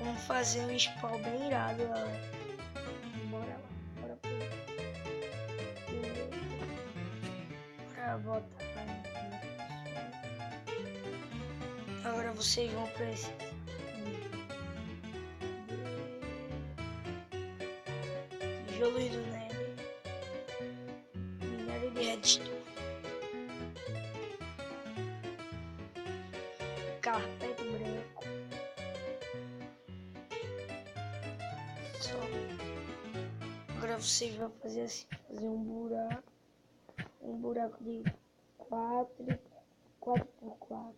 Vamos fazer um spawn bem irado, galera. Bora lá, bora pro... Bora botar lá. Agora vocês vão precisar de tijolos do Nether, minério de redstone, carpete branco, só. Agora vocês vão fazer assim, fazer um buraco de 4x4.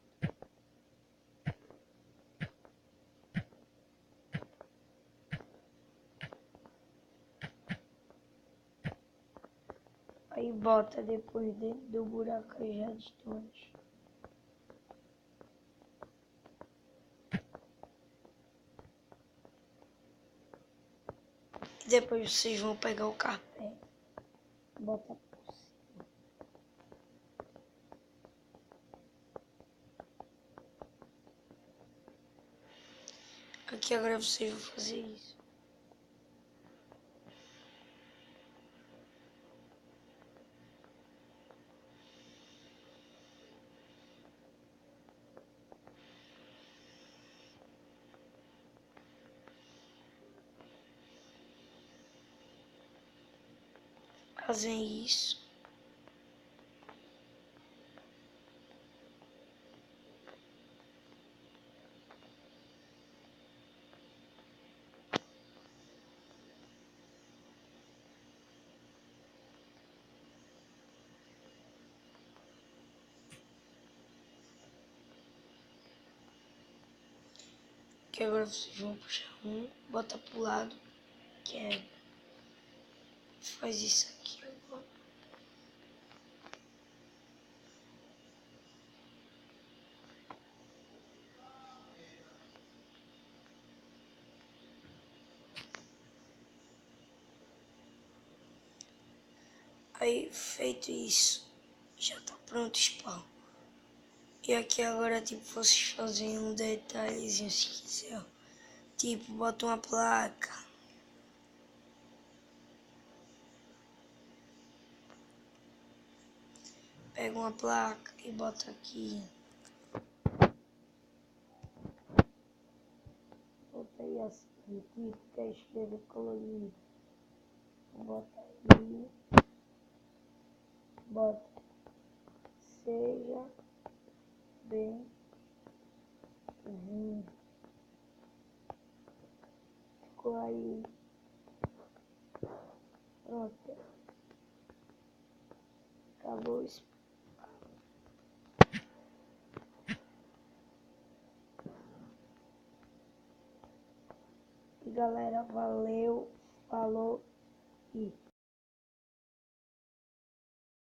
Aí bota depois dentro do buraco as redstones. E depois vocês vão pegar o carpete. Bota por cima. Aqui agora vocês vão fazer isso. Fazem isso. Que agora vocês vão puxar um, bota pro lado, que é... Faz isso aqui agora. Aí, feito isso, já tá pronto o spawn. E aqui agora, tipo, vocês fazem um detalhezinho se quiser. Tipo, bota uma placa. Pega uma placa e bota aqui. Bota aí assim, tipo, que é esquerda colorida. Bota aí. Bota. Seja bem-vindo. Ficou aí. Pronto. Acabou isso. E galera, valeu, falou e...